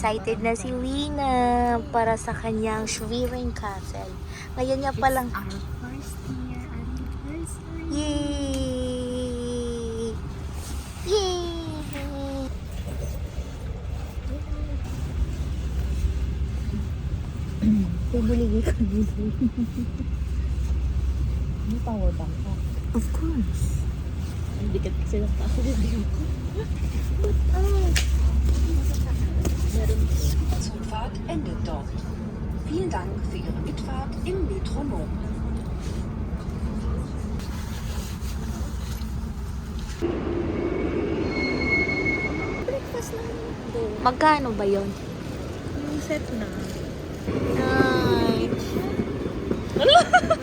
excited na si Wina para sa kanyang Schwerin Castle. Ngayon niya palang... Our first year anniversary. Yay! Yay! Pibuligi ka dito. May power bank ka. Of course. Hindi ka sila tao dito. Zugfahrt endet dort. Vielen Dank für Ihre Mitfahrt im Metronom. Breakfast na. Magkano ba yon? Yung set na. Ay.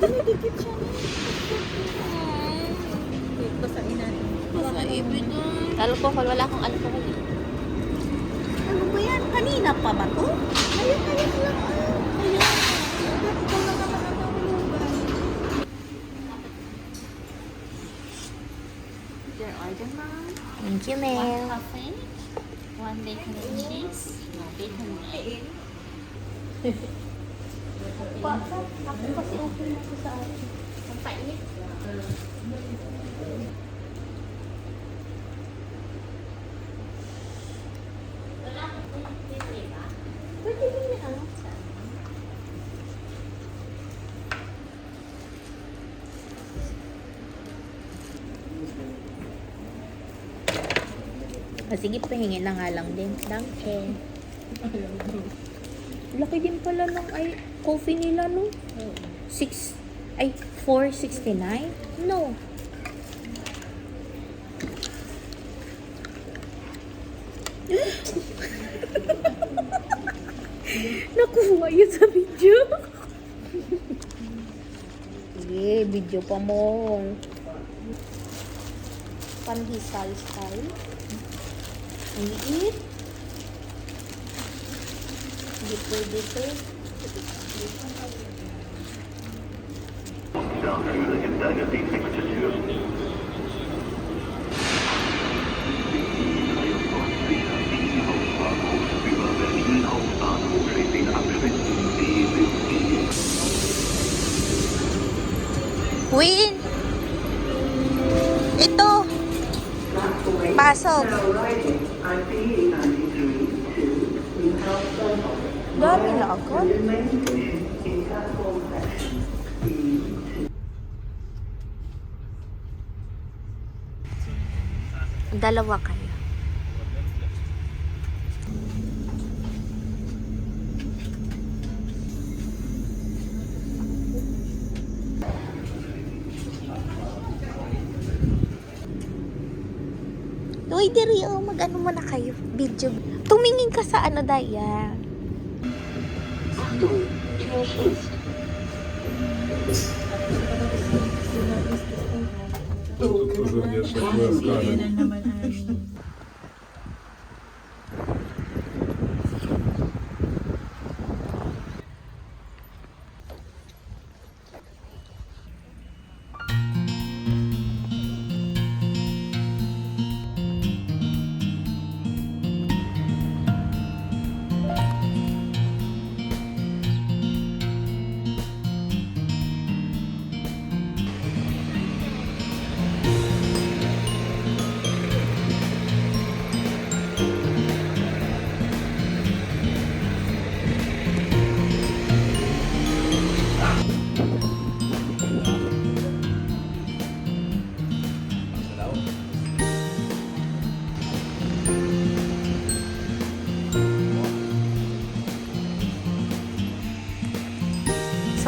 Dumidikit siya na. Wait, basahin natin. Alcohol, wala akong alcohol. Ano ba yan? Kanina pa ba to? Ayun lang. Ayun. Ikaw lang naman ang nahulugan. Your order, ma'am. Thank you, One ma'am. coffee, one bacon and cheese, no bacon egg. Ako kasi open na sa akin. Ang painit. Pwede din na. Sige, pahingin na nga lang din. Danke. Laki din pala ng coffee nila, no? 4.69? No. Nakuha yun sa video. Sige, video pa mo. Panhisal style. Ang liit. Hindi pwede ito. Dafür in deine nächste Tür. Hauptbahnhof über Berlin Hauptbahnhof in den Abschnitten B bis G. Win! Ito! Pasok! Dami na ako. Dalawa kayo. Uy, diri, mag-ano muna kayo. Video. Tumingin ka sa ano, Daya. Achtung, Tür schließt. Kailan naman namin.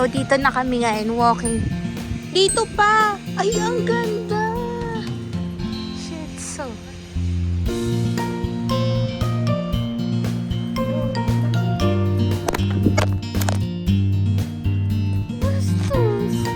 So, dito na kami ngayon walking. Dito pa! Ay, ang ganda! Shit, so... Bastos!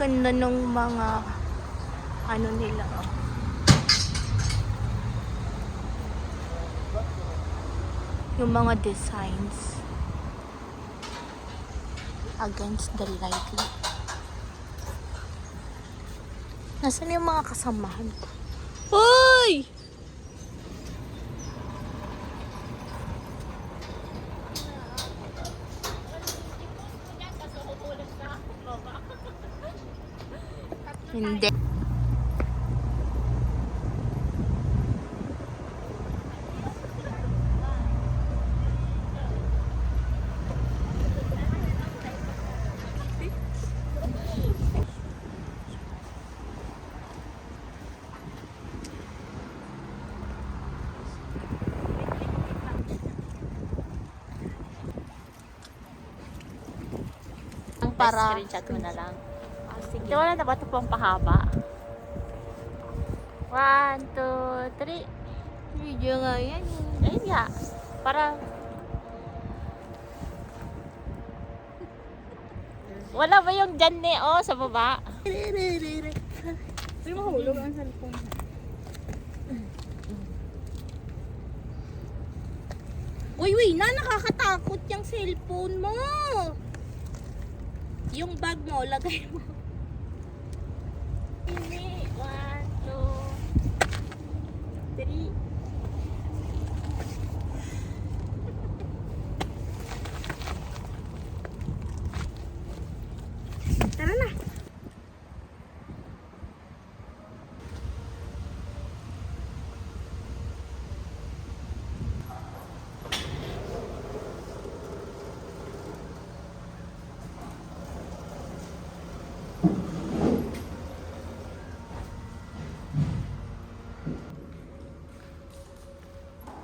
ganda ng mga ano nila. Oh. Yung mga designs against the light. Nasaan yung mga kasamahan ko? Hoy! Hindi. Para Screenshot mo na lang. Sige. Wala na ba ito pang pahaba? 1, 2, 3. video nga yan. Ayun nga. Para... Wala ba yung dyan sa baba? Hindi mahulog ang cellphone. Uy, nakakatakot yung cellphone mo. Yung bag mo, lagay mo. Hindi. 1, 2, 3. Tara na.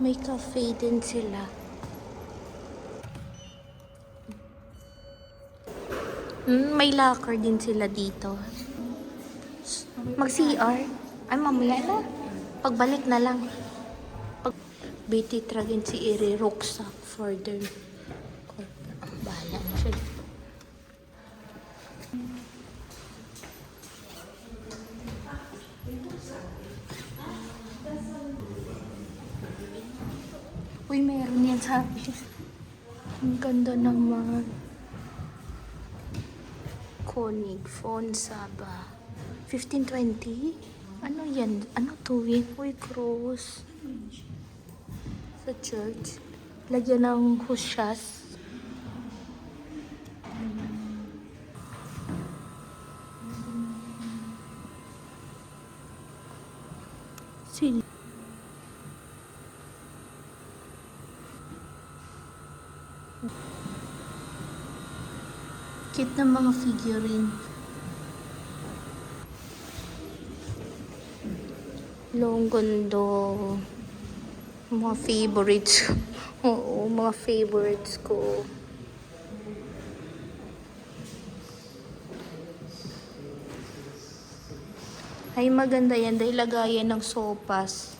May cafe din sila. May locker din sila dito. Mag-CR. Ay, mamaya na. Pagbalik na lang. Tragin si Iri rucksack further. Bahala na siya. Uy, meron yan sa akin. Ang ganda naman. Konig phone Saba. 1520? Ano yan? Ano to eh? Uy, cross. Sa church. Lagyan ng husyas. Sila. Cute na mga figurine. Longgondo. Mga favorites. Oo, mga favorites ko. Ay, maganda yan dahil lagayan ng sopas.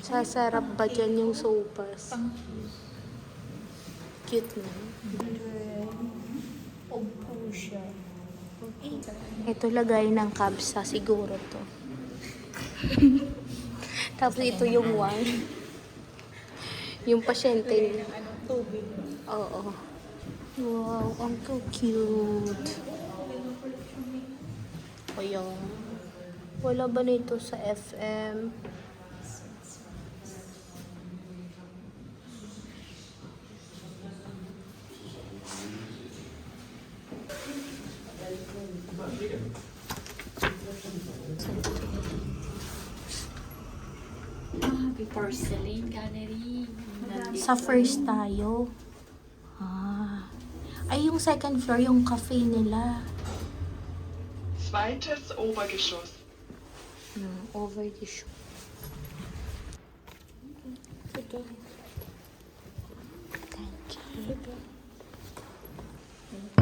Sasarap ba dyan yung sopas? Cute na. Opo siya. Ito lagay ng kabsa siguro to. Tapos ito yung wine. Yung pasyente niya. Oo. Wow, ang cute. Ayan. Wala ba nito sa FM? Porcelain gallery. Sa first tayo. Ay, yung second floor, yung cafe nila. Zweites Obergeschoss. Over the show. Sige. Thank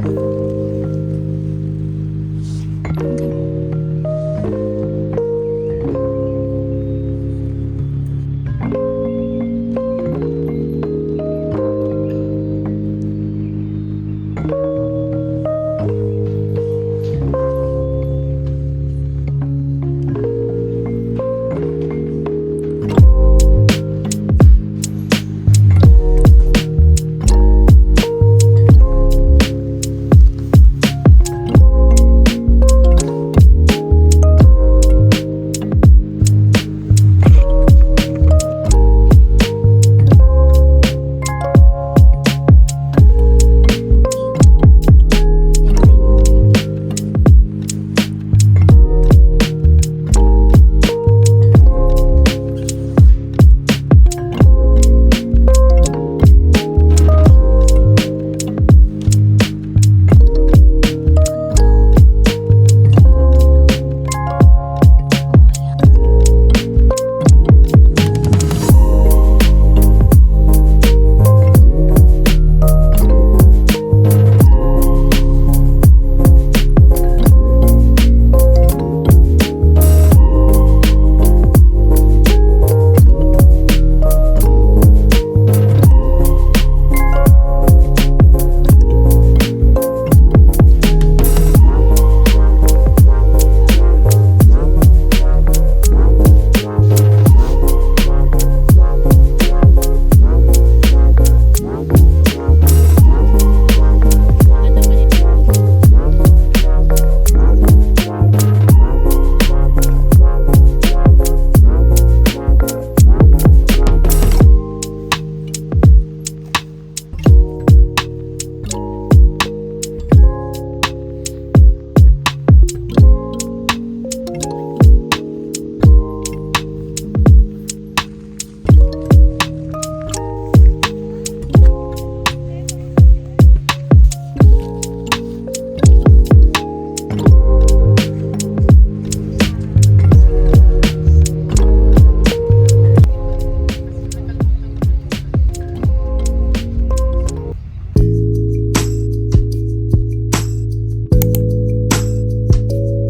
you.